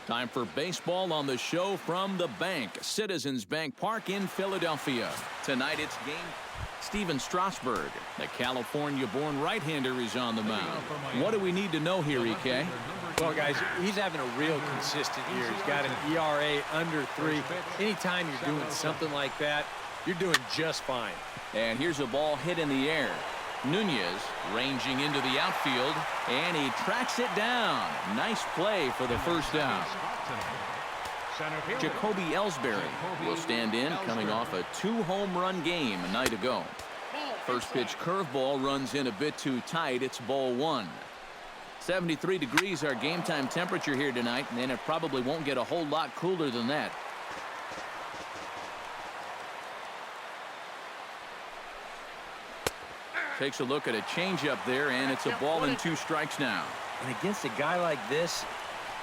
Time for baseball on the show from the bank. Citizens Bank Park in Philadelphia. Tonight it's game. Steven Strasburg, the California-born right-hander, is on the mound. What do we need to know here, EK? Well, guys, he's having a real consistent year. He's got an ERA under 3. Anytime you're doing something like that, you're doing just fine. And here's a ball hit in the air. Nunez ranging into the outfield, and he tracks it down. Nice play for the first down. Jacoby Ellsbury will stand in, coming off a 2-home run game a night ago. First pitch curveball runs in a bit too tight. It's ball 1. 73 degrees our game time temperature here tonight, and it probably won't get a whole lot cooler than that. Takes a look at a changeup there, and it's a ball and 2 strikes now. And against a guy like this,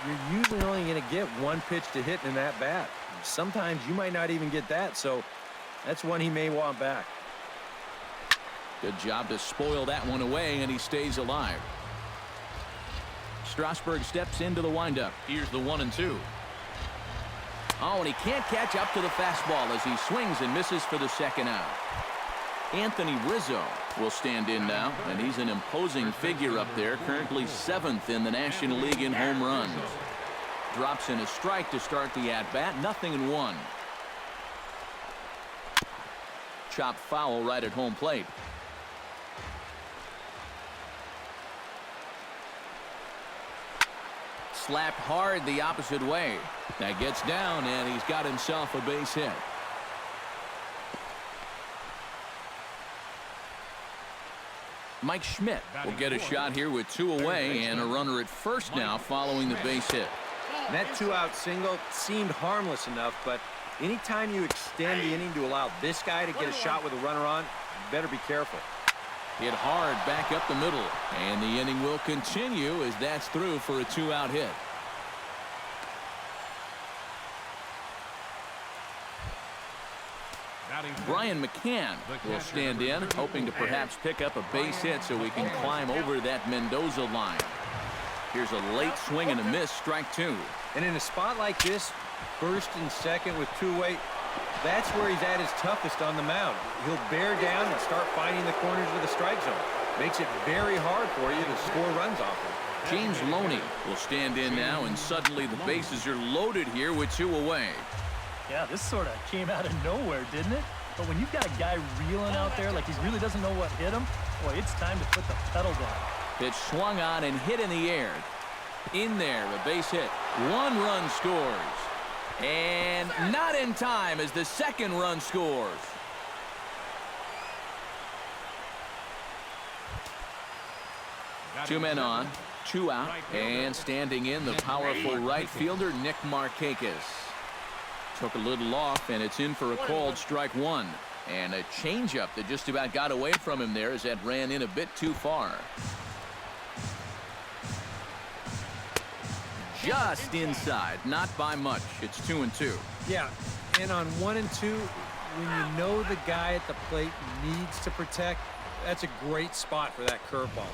you're usually only going to get 1 pitch to hit in that bat. Sometimes you might not even get that, so that's one he may want back. Good job to spoil that one away, and he stays alive. Strasburg steps into the windup. Here's the 1-2. Oh, and he can't catch up to the fastball as he swings and misses for the second out. Anthony Rizzo will stand in now, and he's an imposing figure up there, currently 7th in the National League in home runs. Drops in a strike to start the at-bat, 0-1. Chopped foul right at home plate. Slapped hard the opposite way. That gets down, and he's got himself a base hit. Mike Schmidt will get a shot here with 2 away and a runner at first now following the base hit. And that 2-out single seemed harmless enough, but anytime you extend the inning to allow this guy to get a shot with a runner on, you better be careful. Hit hard back up the middle, and the inning will continue as that's through for a 2-out hit. Brian McCann will stand in, hoping to perhaps pick up a base hit so he can climb over that Mendoza line. Here's a late swing and a miss, strike 2. And in a spot like this, first and second with 2 away, that's where he's at his toughest on the mound. He'll bear down and start finding the corners of the strike zone. Makes it very hard for you to score runs off him. James Loney will stand in now, and suddenly the bases are loaded here with 2 away. Yeah, this sort of came out of nowhere, didn't it? But when you've got a guy reeling out there like he really doesn't know what hit him, boy, it's time to put the pedal down. Pitch swung on and hit in the air. In there, a base hit. 1 run scores. And not in time as the second run scores. Two men on, 2 out, and standing in the powerful right fielder, Nick Markakis. Took a little off, and it's in for a called strike 1. And a changeup that just about got away from him there as that ran in a bit too far. Just inside, not by much. It's 2-2. Yeah, and on 1 and 2, when you know the guy at the plate needs to protect, that's a great spot for that curveball.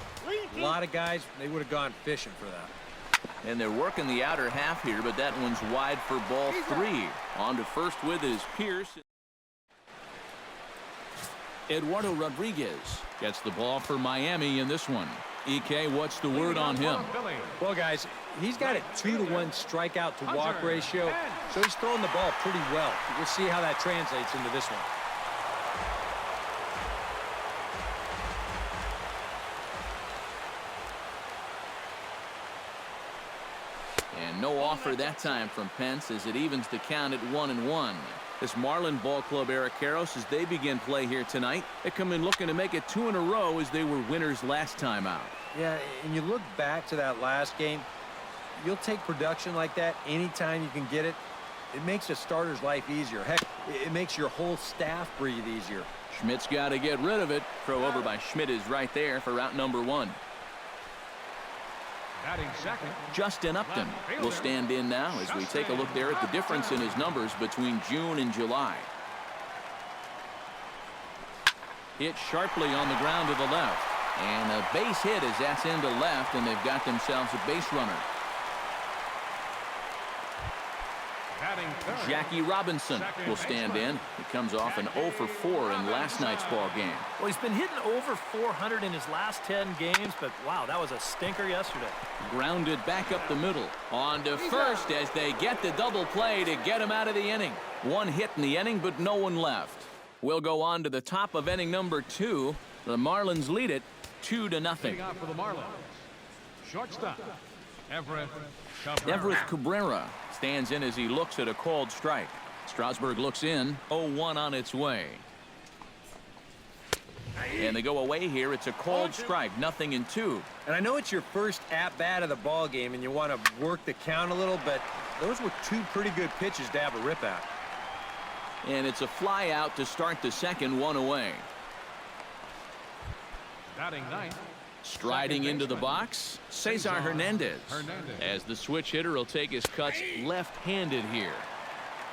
A lot of guys, they would have gone fishing for that. And they're working the outer half here, but that one's wide for ball 3. On to first with it is Pierce. Eduardo Rodriguez gets the ball for Miami in this one. EK, what's the word on him? Well, guys, he's got a 2-to-1 strikeout to walk ratio, so he's throwing the ball pretty well. We'll see how that translates into this one. And no offer that time from Pence as it evens the count at 1-1. This Marlin ball club, Eric Karros, as they begin play here tonight, they come in looking to make it 2 in a row as they were winners last time out. Yeah, and you look back to that last game, you'll take production like that anytime you can get it. It makes a starter's life easier. Heck, it makes your whole staff breathe easier. Schmidt's got to get rid of it. Throw over by Schmidt is right there for out number 1. Justin Upton will stand in now as we take a look there at the difference in his numbers between June and July. Hit sharply on the ground to the left. And a base hit as that's into left, and they've got themselves a base runner. Jackie Robinson will stand in. He comes off an 0 for 4 in last night's ball game. Well, he's been hitting over 400 in his last 10 games, but wow, that was a stinker yesterday. Grounded back up the middle. On to first as they get the double play to get him out of the inning. One hit in the inning, but no one left. We'll go on to the top of inning number 2. The Marlins lead it 2-0. For the Marlins, shortstop, Everett Cabrera stands in as he looks at a called strike. Strasburg looks in. 0-1 on its way. And they go away here. It's a called strike. 0-2. And I know it's your first at-bat of the ball game and you want to work the count a little, but those were 2 pretty good pitches to have a rip out. And it's a fly out to start the second. 1 away. batting ninth. Striding into the box, Cesar Hernandez. As the switch hitter will take his cuts left-handed here.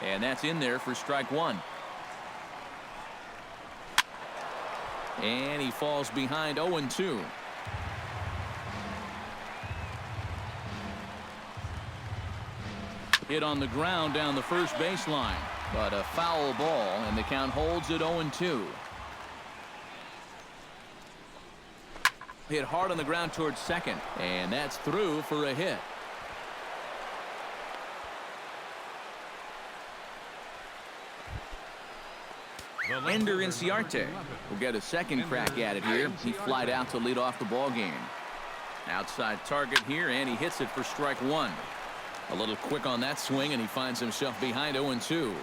And that's in there for strike 1. And he falls behind 0-2. Hit on the ground down the first baseline. But a foul ball, and the count holds at 0-2. Hit hard on the ground towards second, and that's through for a hit. Ender Inciarte will get a second crack at it here. He flied out to lead off the ball game. Outside target here, and he hits it for strike 1. A little quick on that swing, and he finds himself behind 0-2.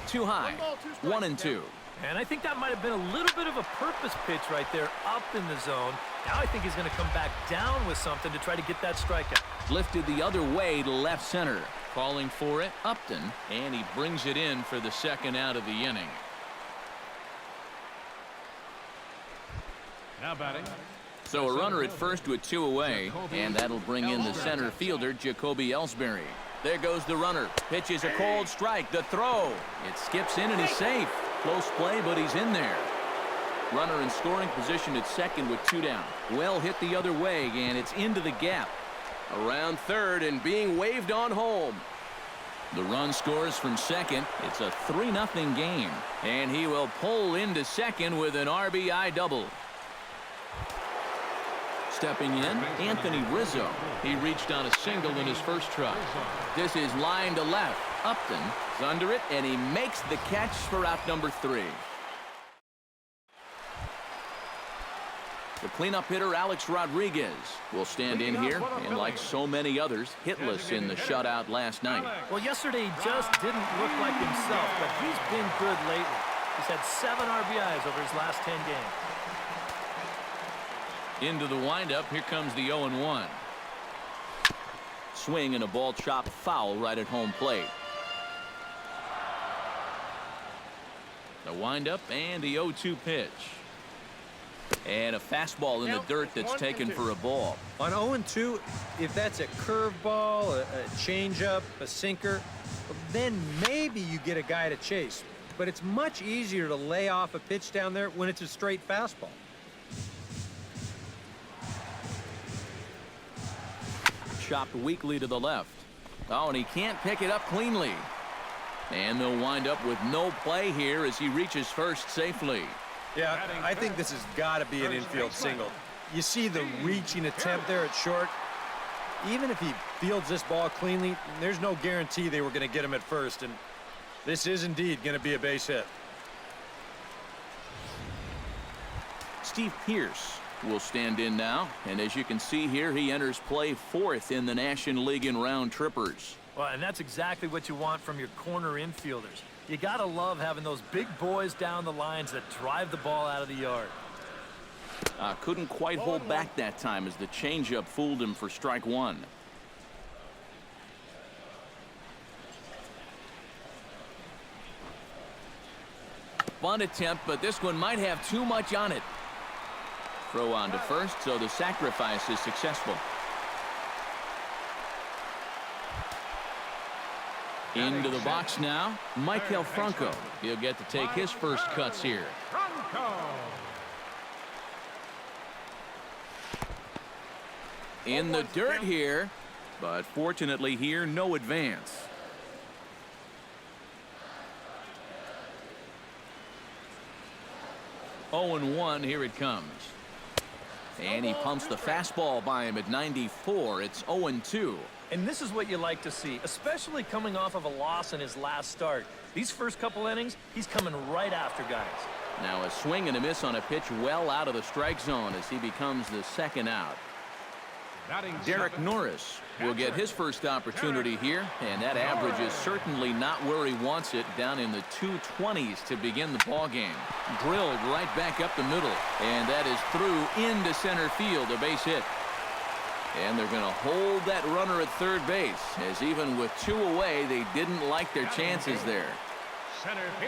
Too high. 1-2. And I think that might have been a little bit of a purpose pitch right there up in the zone. Now I think he's going to come back down with something to try to get that strikeout. Lifted the other way to left center. Calling for it, Upton, and he brings it in for the second out of the inning. Now batting. So a runner at first with 2 away, and that'll bring in the center fielder, Jacoby Ellsbury. There goes the runner. Pitches a cold strike. The throw. It skips in, and he's safe. Close play, but he's in there. Runner in scoring position at second with 2 down. Well hit the other way, and it's into the gap. Around third and being waved on home. The run scores from second. It's a 3-0 game, and he will pull into second with an RBI double. Stepping in, Anthony Rizzo. He reached on a single in his first try. This is line to left. Upton is under it, and he makes the catch for out number 3. The cleanup hitter, Alex Rodriguez, will stand in here, and like so many others, hitless in the shutout last night. Well, yesterday he just didn't look like himself, but he's been good lately. He's had 7 RBIs over his last 10 games. Into the windup, here comes the 0-1. Swing and a ball chopped foul right at home plate. The windup and the 0-2 pitch. And a fastball in the dirt that's taken for a ball. On 0-2, if that's a curveball, a changeup, a sinker, then maybe you get a guy to chase. But it's much easier to lay off a pitch down there when it's a straight fastball. Chopped weakly to the left. Oh, and he can't pick it up cleanly. And they'll wind up with no play here as he reaches first safely. Yeah, I think this has got to be an infield single. You see the reaching attempt there at short. Even if he fields this ball cleanly, there's no guarantee they were going to get him at first. And this is indeed going to be a base hit. Steve Pearce will stand in now, and as you can see here, he enters play 4th in the National League in round trippers. Well, and that's exactly what you want from your corner infielders. You gotta love having those big boys down the lines that drive the ball out of the yard. Couldn't quite hold back that time as the changeup fooled him for strike 1. Bunt attempt, but this one might have too much on it. Throw on to first, so the sacrifice is successful. Into the box now, Maikel Franco. He'll get to take his first cuts here. In the dirt here, but fortunately here, no advance. 0-1, here it comes. And he pumps the fastball by him at 94. It's 0-2. And this is what you like to see, especially coming off of a loss in his last start. These first couple innings, he's coming right after guys. Now a swing and a miss on a pitch well out of the strike zone as he becomes the second out. Derek Norris will get his first opportunity here, and that average is certainly not where he wants it, down in the 220s to begin the ball game. Drilled right back up the middle, and that is through into center field, a base hit. And they're going to hold that runner at third base, as even with 2 away, they didn't like their chances there.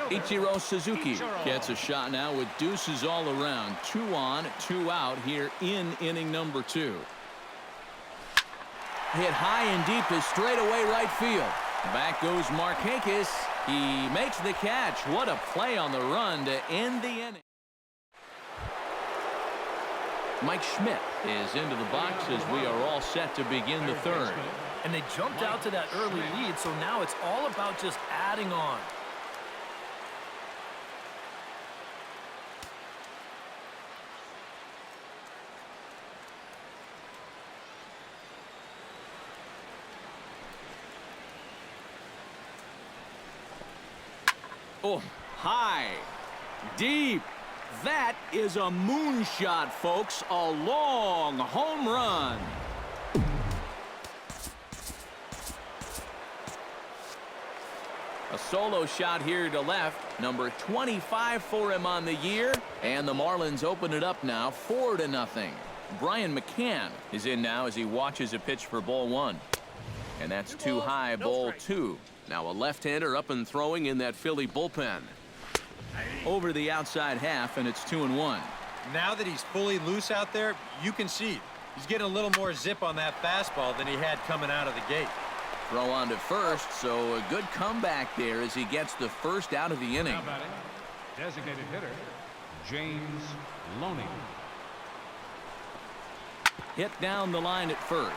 Ichiro Suzuki gets a shot now with deuces all around. 2 on, 2 out here in inning number 2. Hit high and deep to straightaway right field. Back goes Markakis. He makes the catch. What a play on the run to end the inning. Mike Schmidt is into the box as we are all set to begin the third. And they jumped out to that early lead, so now it's all about just adding on. Oh, high, deep. That is a moonshot, folks. A long home run. A solo shot here to left. Number 25 for him on the year. And the Marlins open it up now, 4-0. Brian McCann is in now as he watches a pitch for ball 1. And that's too high, ball 2. Now a left-hander up and throwing in that Philly bullpen. Over the outside half, and it's 2-1. Now that he's fully loose out there, you can see he's getting a little more zip on that fastball than he had coming out of the gate. Throw on to first, so a good comeback there as he gets the first out of the inning. Now batting, designated hitter, James Loney. Hit down the line at first.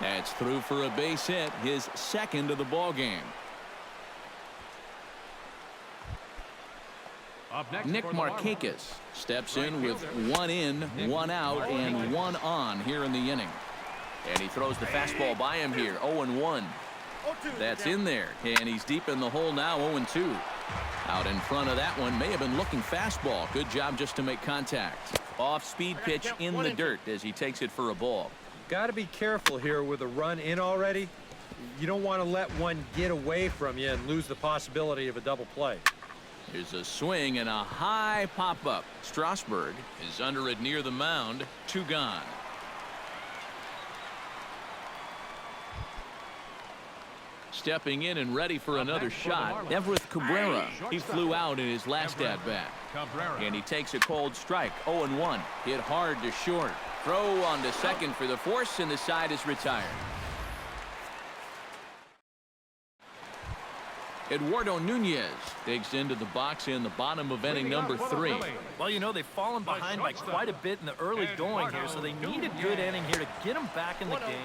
That's through for a base hit, his second of the ball game. Up next Nick for the Markakis steps in with fielder, 1 in, 1 out, and 1 on here in the inning. And he throws the fastball by him here, 0-1. That's in there, and he's deep in the hole now, 0-2. Out in front of that one, may have been looking fastball. Good job just to make contact. Off-speed pitch in the dirt as he takes it for a ball. Got to be careful here with a run in already. You don't want to let one get away from you and lose the possibility of a double play. Here's a swing and a high pop-up. Strasburg is under it near the mound. 2 gone. Stepping in and ready for another shot, Everett Cabrera. He flew out in his last at-bat. And he takes a cold strike, 0-1. Hit hard to short. Throw on to second for the force, and the side is retired. Eduardo Nunez digs into the box in the bottom of inning number 3. Well, you know, they've fallen behind by quite a bit in the early going here, so they need a good inning here to get them back in the game.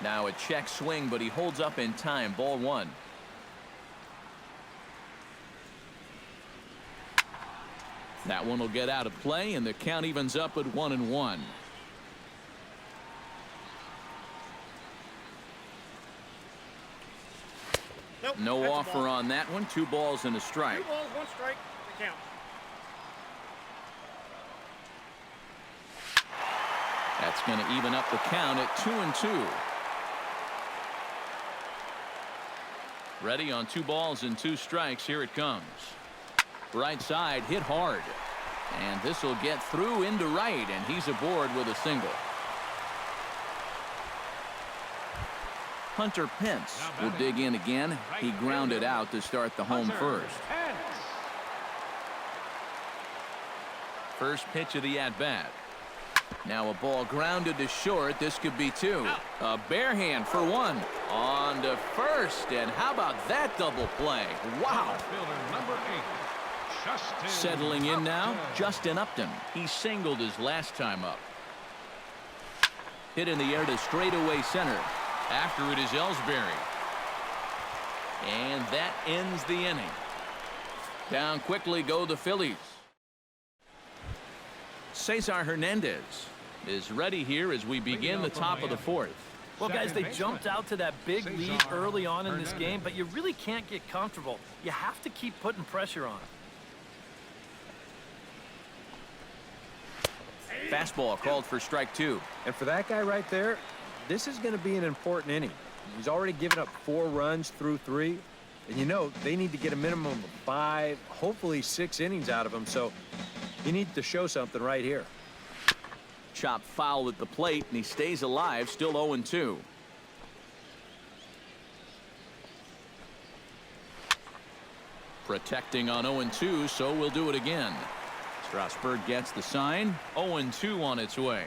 Now a check swing, but he holds up in time. Ball 1. That one will get out of play, and the count evens up at 1-1. Nope, No offer on that one. 2 balls and a strike. 2 balls, 1 strike. The count. That's going to even up the count at 2-2. Ready on 2 balls and 2 strikes. Here it comes. Right side hit hard. And this will get through into right, and he's aboard with a single. Hunter Pence will dig in again. He grounded out to start the home first. First pitch of the at-bat. Now a ball grounded to short. This could be 2. A bare hand for 1. On to first, and how about that double play? Wow. Settling in now, Justin Upton. He singled his last time up. Hit in the air to straightaway center. After it is Ellsbury. And that ends the inning. Down quickly go the Phillies. Cesar Hernandez is ready here as we begin the top of the fourth. Well, guys, they jumped out to that big lead early on in this game, but you really can't get comfortable. You have to keep putting pressure on it. Fastball called for strike 2. And for that guy right there, this is going to be an important inning. He's already given up 4 runs through 3. And you know, they need to get a minimum of 5, hopefully 6 innings out of him. So he needs to show something right here. Chop foul at the plate, and he stays alive, still 0-2. Protecting on 0-2, so we'll do it again. Strasburg gets the sign. 0-2 on its way.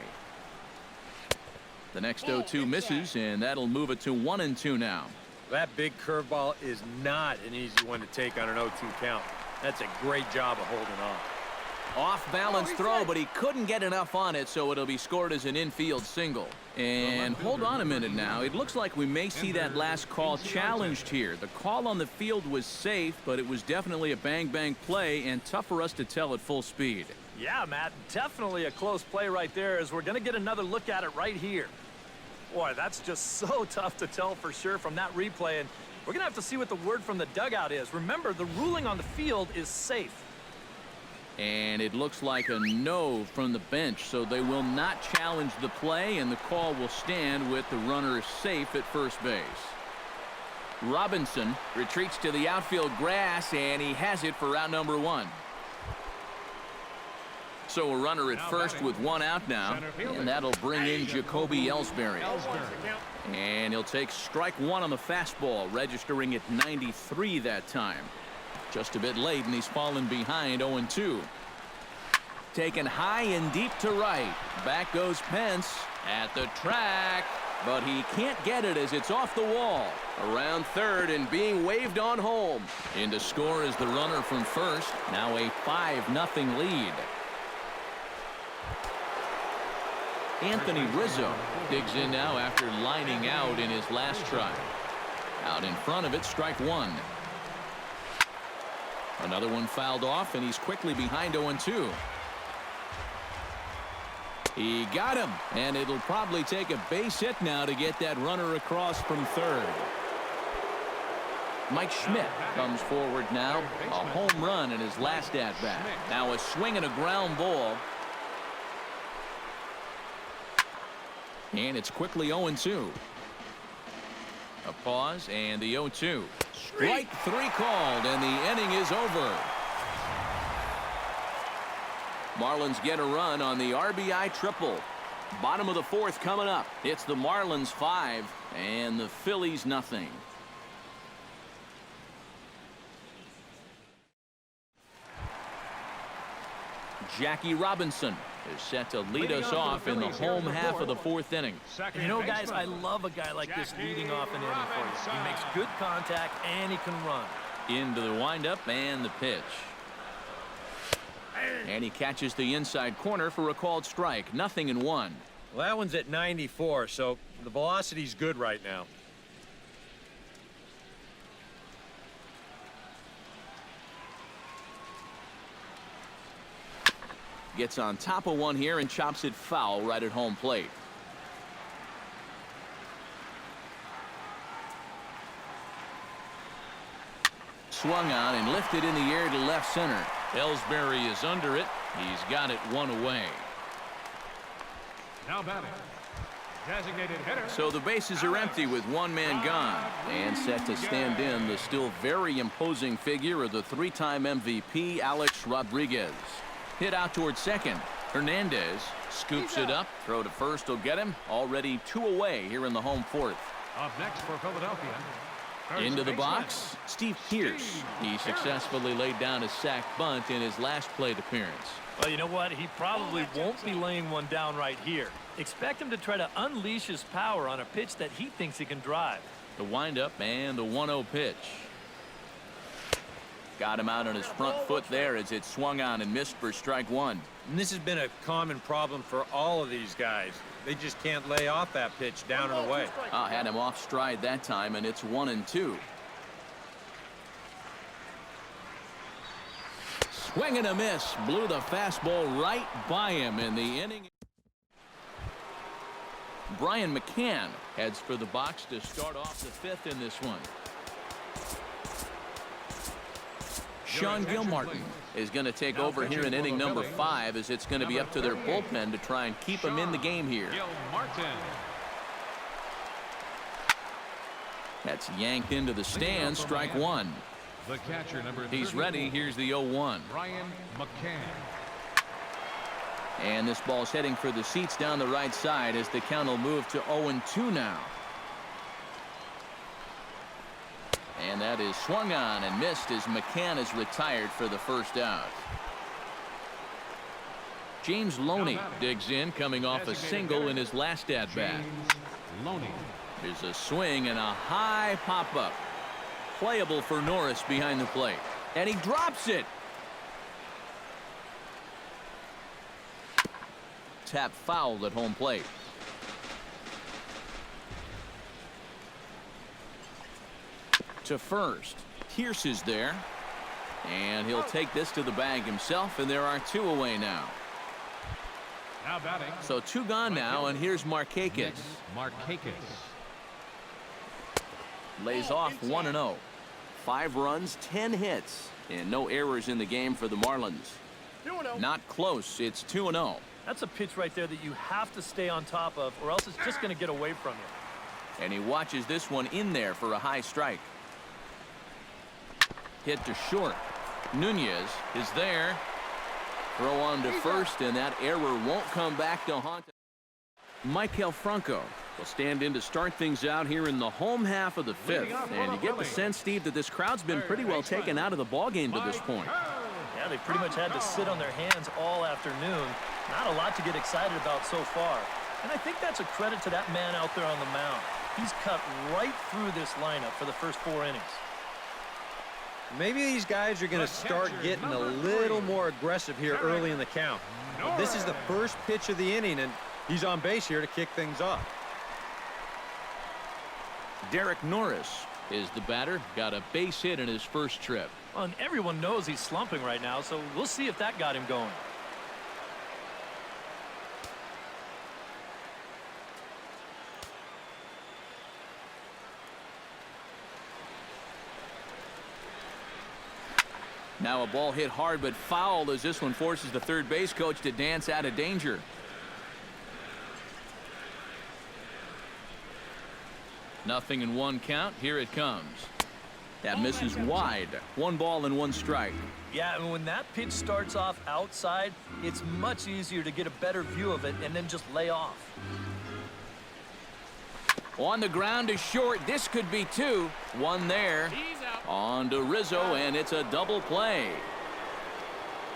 The next 0-2 misses, and that'll move it to 1-2 now. That big curveball is not an easy one to take on an 0-2 count. That's a great job of holding on. Off-balance throw, but he couldn't get enough on it, so it'll be scored as an infield single. And hold on a minute now. It looks like we may see that last call challenged here. The call on the field was safe, but it was definitely a bang-bang play and tough for us to tell at full speed. Yeah, Matt, definitely a close play right there, as we're going to get another look at it right here. Boy, that's just so tough to tell for sure from that replay, and we're going to have to see what the word from the dugout is. Remember, the ruling on the field is safe. And it looks like a no from the bench, so they will not challenge the play, and the call will stand with the runner safe at first base. Robinson retreats to the outfield grass, and he has it for out number 1. So a runner at first with 1 out now, and that'll bring in Jacoby Ellsbury. And he'll take strike 1 on the fastball, registering at 93 that time. Just a bit late, and he's fallen behind 0-2. Taken high and deep to right. Back goes Pence at the track, but he can't get it as it's off the wall. Around third and being waved on home. In to score is the runner from first. Now a 5-0 lead. Anthony Rizzo digs in now after lining out in his last try. Out in front of it, strike 1. Another one fouled off, and he's quickly behind 0-2. He got him, and it'll probably take a base hit now to get that runner across from third. Mike Schmidt comes forward now. A home run in his last at-bat. Now a swing and a ground ball. And it's quickly 0-2. A pause, and the 0-2. Strike 3 called, and the inning is over. Marlins get a run on the RBI triple. Bottom of the fourth coming up. It's the Marlins 5 and the Phillies nothing. Jackie Robinson is set to lead us off in the home half of the 4th inning. You know, guys, I love a guy like this leading off an inning for you. He makes good contact, and he can run. Into the windup and the pitch. And he catches the inside corner for a called strike. 0-1. Well, that one's at 94, so the velocity's good right now. Gets on top of one here and chops it foul right at home plate. Swung on and lifted in the air to left center. Ellsbury is under it. He's got it 1 away. Now batting, designated hitter. So the bases are empty with 1 man gone. And set to stand in the still very imposing figure of the 3-time MVP, Alex Rodriguez. Hit out towards second. Hernandez scoops it up. Throw to first will get him. Already 2 away here in the home 4th. Up next for Philadelphia. Into the box, Steve Pearce. He successfully laid down a sac bunt in his last plate appearance. Well, you know what? He probably won't be laying one down right here. Expect him to try to unleash his power on a pitch that he thinks he can drive. The windup and the 1-0 pitch. Got him out on his front foot there as it swung on and missed for strike 1. And this has been a common problem for all of these guys. They just can't lay off that pitch down and away. Had him off stride that time, and it's 1-2. Swing and a miss. Blew the fastball right by him in the inning. Brian McCann heads for the box to start off the fifth in this one. Sean Gilmartin is going to take over here in inning number 5, as it's going to be up to their bullpen to try and keep him in the game here. That's yanked into the stand. Strike one. The catcher, number He's ready. Here's the 0-1. Brian McCann. And this ball's heading for the seats down the right side as the count will move to 0-2 now. And that is swung on and missed as McCann is retired for the first out. James Loney digs in, coming off a single in his last at-bat. There's a swing and a high pop-up. Playable for Norris behind the plate. And he drops it. Tap fouled at home plate. To first. Pierce is there. And he'll take this to the bag himself, and there are 2 away now. Now batting. So 2 gone now, and here's Markakis. Lays off 1-0. 5 runs, 10 hits, and no errors in the game for the Marlins. 2-0. Not close. It's 2-0. That's a pitch right there that you have to stay on top of, or else it's just going to get away from you. And he watches this one in there for a high strike. Hit to short. Nunez is there. Throw on to first, and that error won't come back to haunt him. Michael Franco will stand in to start things out here in the home half of the 5th. And you get the sense, Steve, that this crowd's been pretty well taken out of the ballgame to this point. Yeah, they pretty much had to sit on their hands all afternoon. Not a lot to get excited about so far. And I think that's a credit to that man out there on the mound. He's cut right through this lineup for the first 4 innings. Maybe these guys are going to start getting a little more aggressive here early in the count. This is the first pitch of the inning, and he's on base here to kick things off. Derek Norris is the batter. Got a base hit in his first trip. Well, and everyone knows he's slumping right now, so we'll see if that got him going. Now a ball hit hard but fouled as this one forces the third base coach to dance out of danger. Nothing in 1 count. Here it comes. That misses wide. 1 ball and 1 strike. Yeah, and when that pitch starts off outside, it's much easier to get a better view of it and then just lay off. On the ground to short. This could be 2. 1 there. On to Rizzo, and it's a double play.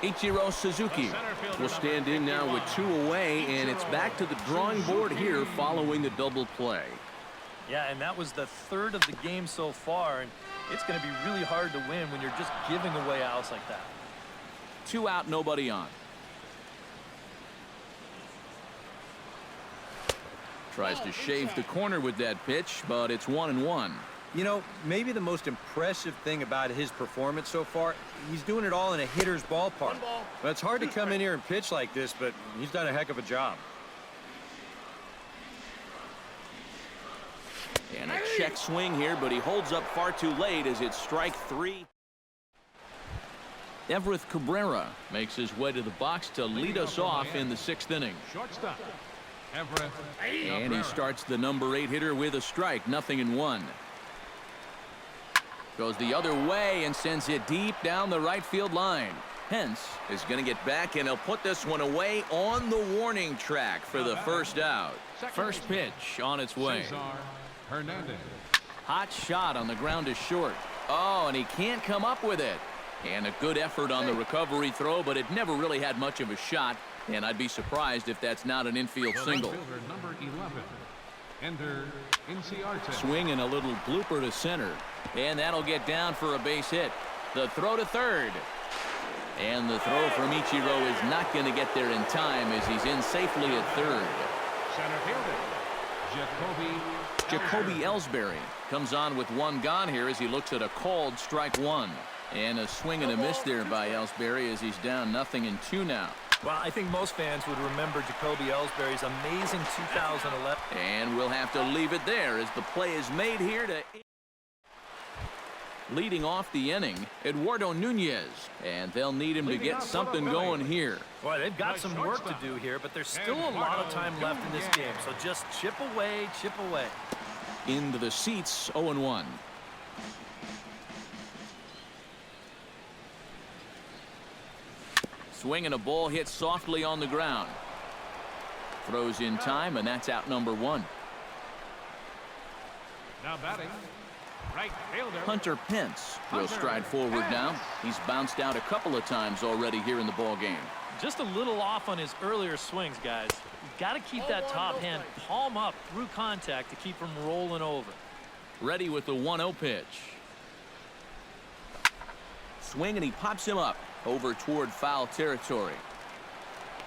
Ichiro Suzuki will stand in now with 2 away, and it's back to the drawing board here following the double play. Yeah, and that was the 3rd of the game so far, and it's going to be really hard to win when you're just giving away outs like that. 2 out, nobody on. Tries to shave the corner with that pitch, but it's 1-1. You know, maybe the most impressive thing about his performance so far, he's doing it all in a hitter's ballpark. But it's hard to come in here and pitch like this, but he's done a heck of a job. And a check swing here, but he holds up far too late as it's strike 3. Everett Cabrera makes his way to the box to lead us off in the 6th inning. Shortstop, Everett. And he starts the number 8 hitter with a strike. 0-1. Goes the other way and sends it deep down the right field line. Hence is going to get back, and he'll put this one away on the warning track for the first out. First pitch on its way. Hernandez. Hot shot on the ground to short. Oh, and he can't come up with it. And a good effort on the recovery throw, but it never really had much of a shot. And I'd be surprised if that's not an infield single. Number 11. Enter Inciarte. Swing and a little blooper to center. And that'll get down for a base hit. The throw to third. And the throw from Ichiro is not going to get there in time as he's in safely at third. Center fielder, Jacoby Ellsbury comes on with 1 gone here as he looks at a called strike 1. And a swing and a miss there by Ellsbury as he's down 0-2 now. Well, I think most fans would remember Jacoby Ellsbury's amazing 2011. And we'll have to leave it there as the play is made here to... Leading off the inning, Eduardo Nunez. And they'll need him to get something going here. Boy, they've got some work to do here, but there's still a lot of time left in this game. So just chip away, chip away. Into the seats, 0-1. Swing and a ball hit softly on the ground. Throws in time, and that's out number 1. Now batting, right fielder Hunter Pence will stride forward now. He's bounced out a couple of times already here in the ball game. Just a little off on his earlier swings, guys. You've got to keep that top hand palm up through contact to keep him rolling over. Ready with the 1-0 pitch. Swing, and he pops him up over toward foul territory.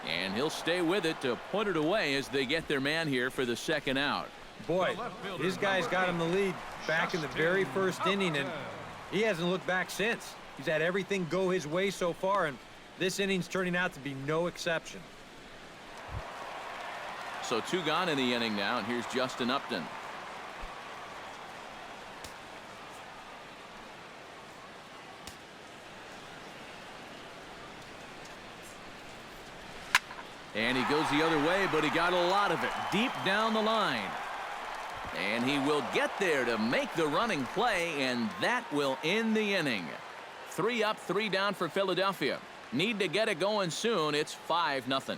And he'll stay with it to put it away as they get their man here for the second out. Boy, his guys got him the lead back in the very first inning, and he hasn't looked back since. He's had everything go his way so far, and this inning's turning out to be no exception. So 2 gone in the inning now, and here's Justin Upton. And he goes the other way, but he got a lot of it deep down the line. And he will get there to make the running play, and that will end the inning. 3 up, 3 down for Philadelphia. Need to get it going soon. It's 5-0.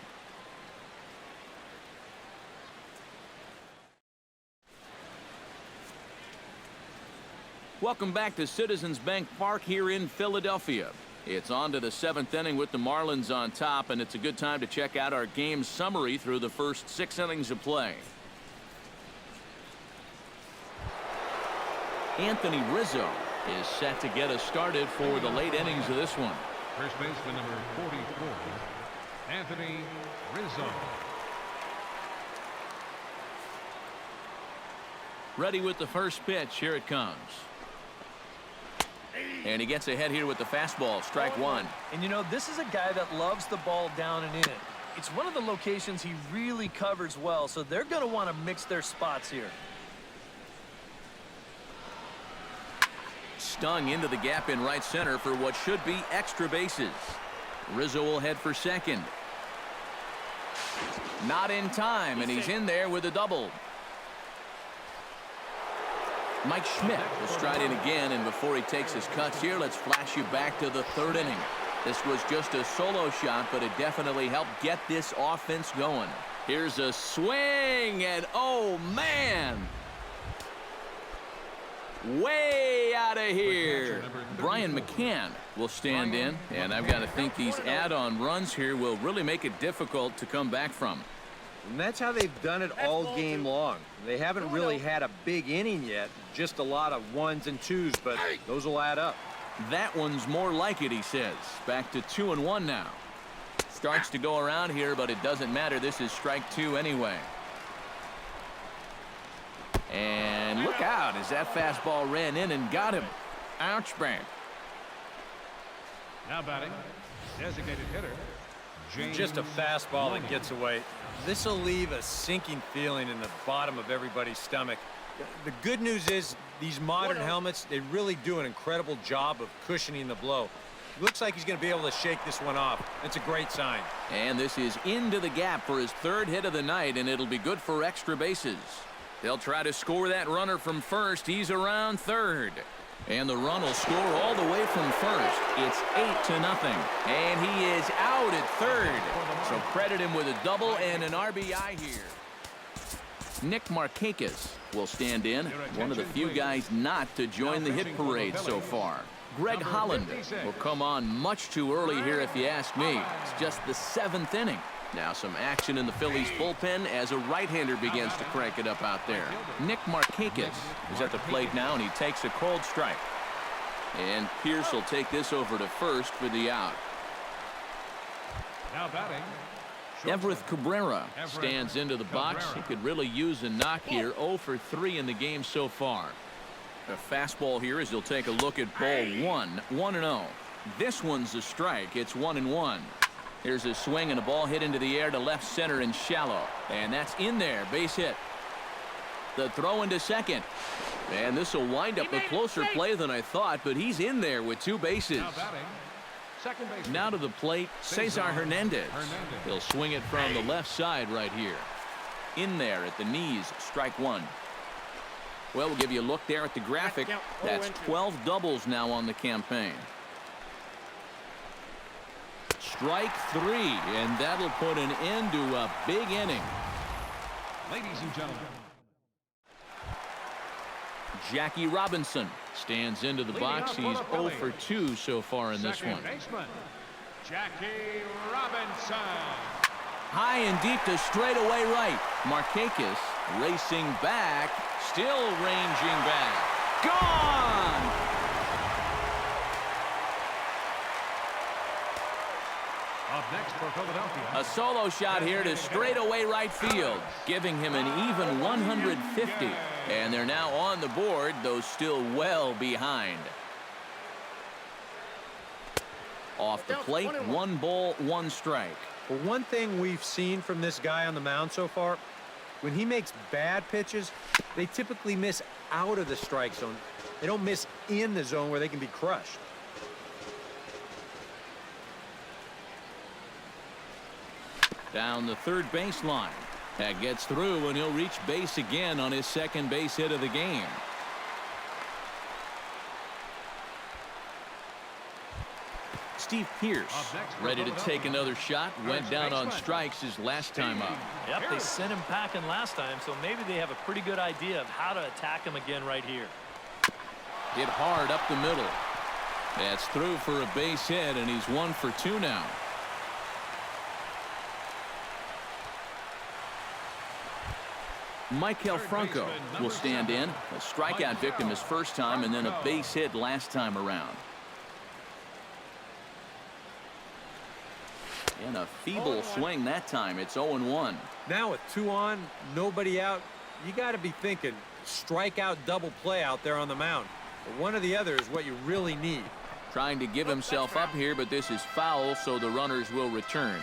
Welcome back to Citizens Bank Park here in Philadelphia. It's on to the 7th inning with the Marlins on top, and it's a good time to check out our game summary through the first 6 innings of play. Anthony Rizzo is set to get us started for the late innings of this one. First baseman number 44, Anthony Rizzo. Ready with the first pitch. Here it comes. And he gets ahead here with the fastball. Strike 1. And you know, this is a guy that loves the ball down and in. It's one of the locations he really covers well, so they're going to want to mix their spots here. Stung into the gap in right center for what should be extra bases. Rizzo will head for second. Not in time, and he's in there with a double. Mike Schmidt will stride in again, and before he takes his cuts here, let's flash you back to the 3rd inning. This was just a solo shot, but it definitely helped get this offense going. Here's a swing, and oh man! Way out of here. Brian McCann will stand in, and I've got to think these add-on runs here will really make it difficult to come back from. And that's how they've done it all game long. They haven't really had a big inning yet, just a lot of 1s and 2s, but those will add up. That one's more like it, he says. Back to 2-1 now. Starts to go around here, but it doesn't matter. This is strike 2 anyway. And look out as that fastball ran in and got him. Ouch, bang. Now batting, designated hitter, James. Just a fastball that gets away. This will leave a sinking feeling in the bottom of everybody's stomach. The good news is these modern helmets, they really do an incredible job of cushioning the blow. Looks like he's going to be able to shake this one off. It's a great sign. And this is into the gap for his 3rd hit of the night, and it'll be good for extra bases. They'll try to score that runner from first. He's around 3rd. And the run will score all the way from first. It's 8-0. And he is out at 3rd. So credit him with a double and an RBI here. Nick Markakis will stand in. One of the few guys not to join the hit parade so far. Greg Holland will come on much too early here if you ask me. It's just the 7th inning. Now some action in the Phillies bullpen as a right-hander begins to crank it up out there. Nick Markakis is at the plate now, and he takes a cold strike. And Pierce will take this over to first for the out. Now batting, Everett Cabrera stands into the box. He could really use a knock here. 0 for 3 in the game so far. A fastball here as he'll take a look at ball one. 1-0. This one's a strike. It's 1-1. Here's a swing and a ball hit into the air to left center and shallow. And that's in there. Base hit. The throw into second. And this will wind up a closer play than I thought, but he's in there with 2 bases. Now batting, second base. Now to the plate, Cesar Hernandez. He'll swing it from the left side right here. In there at the knees, strike 1. Well, we'll give you a look there at the graphic. That's 12 doubles now on the campaign. Strike 3, and that'll put an end to a big inning. Ladies and gentlemen, Jackie Robinson stands into the box. He's 0 for 2 so far in this one. second baseman, Jackie Robinson. High and deep to straightaway right. Markakis racing back, still ranging back. Gone! Up next for Philadelphia, A solo shot here to straightaway right field, giving him an even 150. And they're now on the board, though still well behind. Off the plate, 1 ball, 1 strike. Well, one thing we've seen from this guy on the mound so far, when he makes bad pitches, they typically miss out of the strike zone. They don't miss in the zone where they can be crushed. Down the third baseline. That gets through, and he'll reach base again on his second base hit of the game. Steve Pearce ready to take another shot. Went down on strikes his last time up. Yep, they sent him packing last time, so maybe they have a pretty good idea of how to attack him again right here. Hit hard up the middle. That's through for a base hit, and he's 1 for 2 now. Maikel Franco will stand in. A strikeout victim his first time, and then a base hit last time around. And a feeble swing that time. It's 0-1. Now with 2 on, nobody out, you got to be thinking strikeout double play out there on the mound. But one or the other is what you really need. Trying to give himself up here, but this is foul, so the runners will return.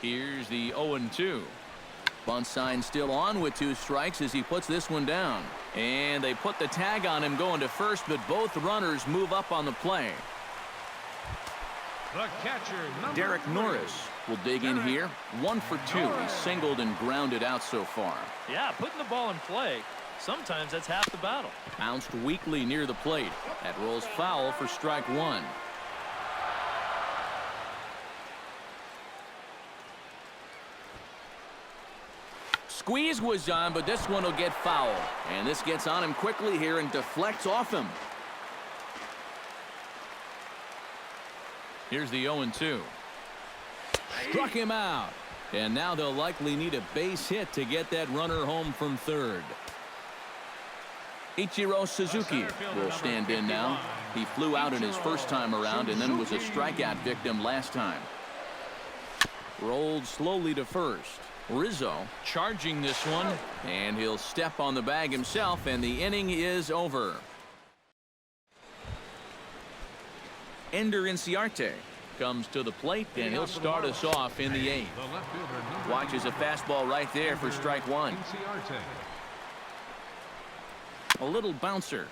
Here's the 0-2. Bunt sign still on with 2 strikes as he puts this one down. And they put the tag on him going to first, but both runners move up on the play. the catcher, Derek 3. Norris will dig in here. 1 for 2. He's singled and grounded out so far. Yeah, putting the ball in play, sometimes that's half the battle. Bounced weakly near the plate. That rolls foul for strike 1. Squeeze was on, but this one will get foul. And this gets on him quickly here and deflects off him. Here's the 0-2. Struck him out. And now they'll likely need a base hit to get that runner home from third. Ichiro Suzuki will stand in now. He flew out in his first time around and then was a strikeout victim last time. Rolled slowly to first. Rizzo charging this one, and he'll step on the bag himself, and the inning is over. Ender Inciarte comes to the plate, and he'll start us off in the 8th. Watches a fastball right there for strike 1. A little bouncer,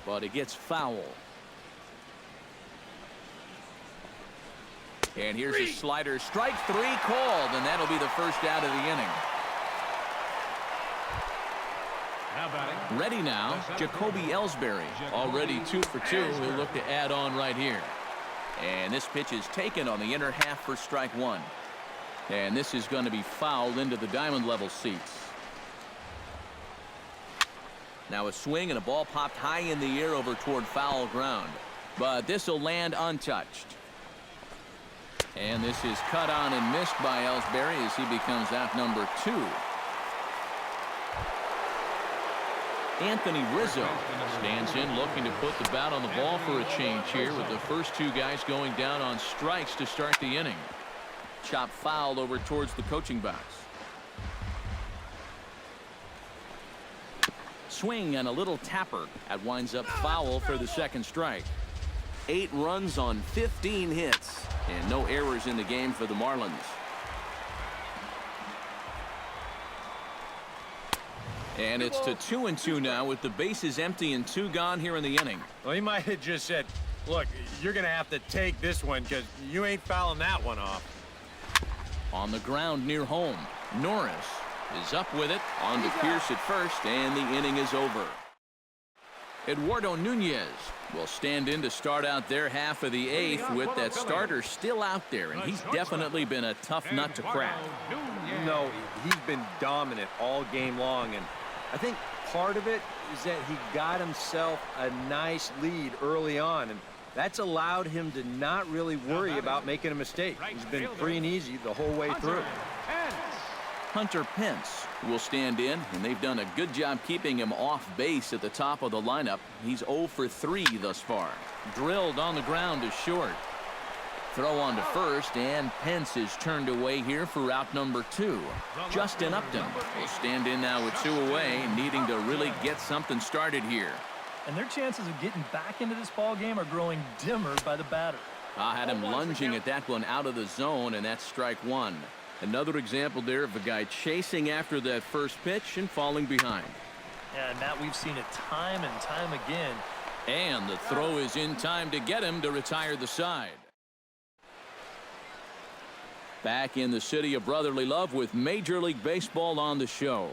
but it gets foul. And here's a slider. Strike 3 called, and that'll be the first out of the inning. Now batting. Ready now, Jacoby Ellsbury. Already 2 for 2. He'll look to add on right here. And this pitch is taken on the inner half for strike 1. And this is going to be fouled into the diamond level seats. Now a swing and a ball popped high in the air over toward foul ground. But this will land untouched. And this is cut on and missed by Ellsbury as he becomes out number 2. Anthony Rizzo stands in looking to put the bat on the ball for a change here with the first 2 guys going down on strikes to start the inning. Chop fouled over towards the coaching box. swing and a little tapper. That winds up foul for the second strike. 8 runs on 15 hits. And no errors in the game for the Marlins. And it's to 2-2 now with the bases empty and 2 gone here in the inning. Well, he might have just said, look, you're going to have to take this one because you ain't fouling that one off. On the ground near home, Norris is up with it. On to Pierce at first, and the inning is over. Eduardo Nunez will stand in to start out their half of the 8th with that starter still out there, and he's definitely been a tough nut to crack. No, he's been dominant all game long, and I think part of it is that he got himself a nice lead early on, and that's allowed him to not really worry about making a mistake. He's been free and easy the whole way through. Hunter Pence will stand in, and they've done a good job keeping him off base at the top of the lineup. He's 0 for 3 thus far. Drilled on the ground is short. Throw on to first, and Pence is turned away here for out number 2. Justin Upton will stand in now with 2 away, needing to really get something started here. And their chances of getting back into this ball game are growing dimmer by the batter. I had him lunging at that one out of the zone, and that's strike 1. Another example there of a guy chasing after that first pitch and falling behind. Yeah, and Matt, we've seen it time and time again. And the throw is in time to get him to retire the side. Back in the city of brotherly love with Major League Baseball on the show.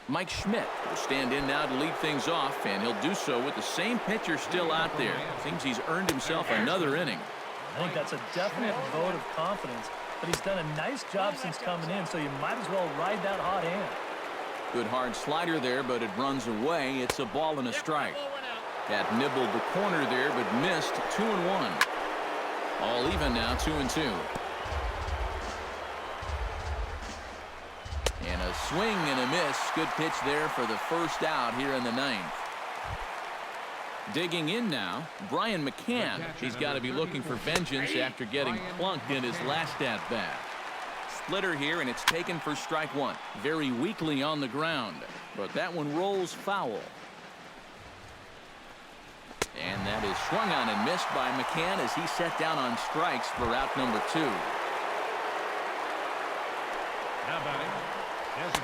Mike Schmidt will stand in now to lead things off, and he'll do so with the same pitcher still out there. Seems he's earned himself another inning. I think that's a definite vote of confidence, but he's done a nice job since coming in, so you might as well ride that hot hand. Good hard slider there, but it runs away. It's a ball and a strike. That nibbled the corner there, but missed. 2-1. All even now, 2-2. And a swing and a miss. Good pitch there for the first out here in the 9th. Digging in now, Brian McCann. He's got to be looking for vengeance after getting plunked in his last at-bat. Splitter here, and it's taken for strike 1. Very weakly on the ground, but that one rolls foul. And that is swung on and missed by McCann as he set down on strikes for out number 2.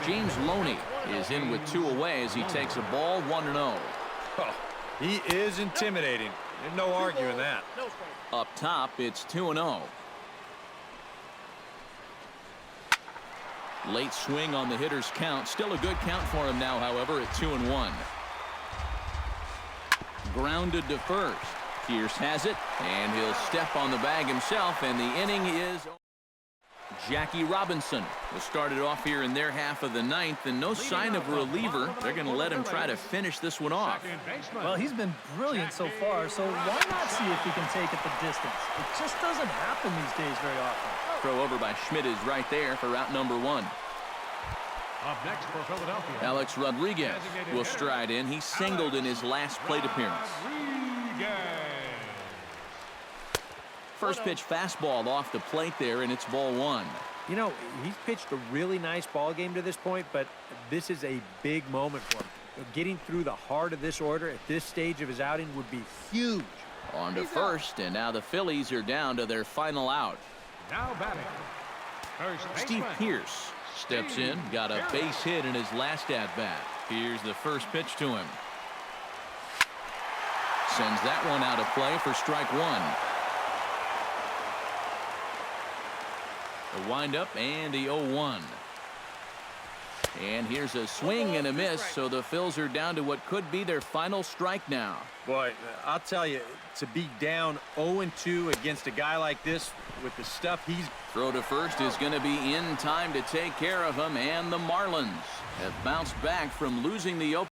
James Loney is in with 2 away as he takes a ball 1-0. Oh, he is intimidating. There's no arguing that. Up top, it's 2-0. Late swing on the hitter's count. Still a good count for him now, however, at 2-1. Grounded to first. Pierce has it, and he'll step on the bag himself, and the inning is... Jackie Robinson will start it off here in their half of the 9th, and no sign of a reliever. They're going to let him try to finish this one off. Well, he's been brilliant so far, so why not see if he can take it the distance? It just doesn't happen these days very often. Throw over by Schmidt is right there for out number 1. Up next for Philadelphia, Alex Rodriguez will stride in. He singled in his last plate appearance. First pitch fastball off the plate there, and it's ball 1. You know, he's pitched a really nice ball game to this point, but this is a big moment for him. Getting through the heart of this order at this stage of his outing would be huge. On to first, and now the Phillies are down to their final out. now batting. Steve Pierce steps in, got a base hit in his last at-bat. Here's the first pitch to him. Sends that one out of play for strike 1. The windup and the 0-1. And here's a swing and a miss, so the Phils are down to what could be their final strike now. Boy, I'll tell you, to be down 0-2 against a guy like this with the stuff he's... Throw to first is going to be in time to take care of him, and the Marlins have bounced back from losing the opener.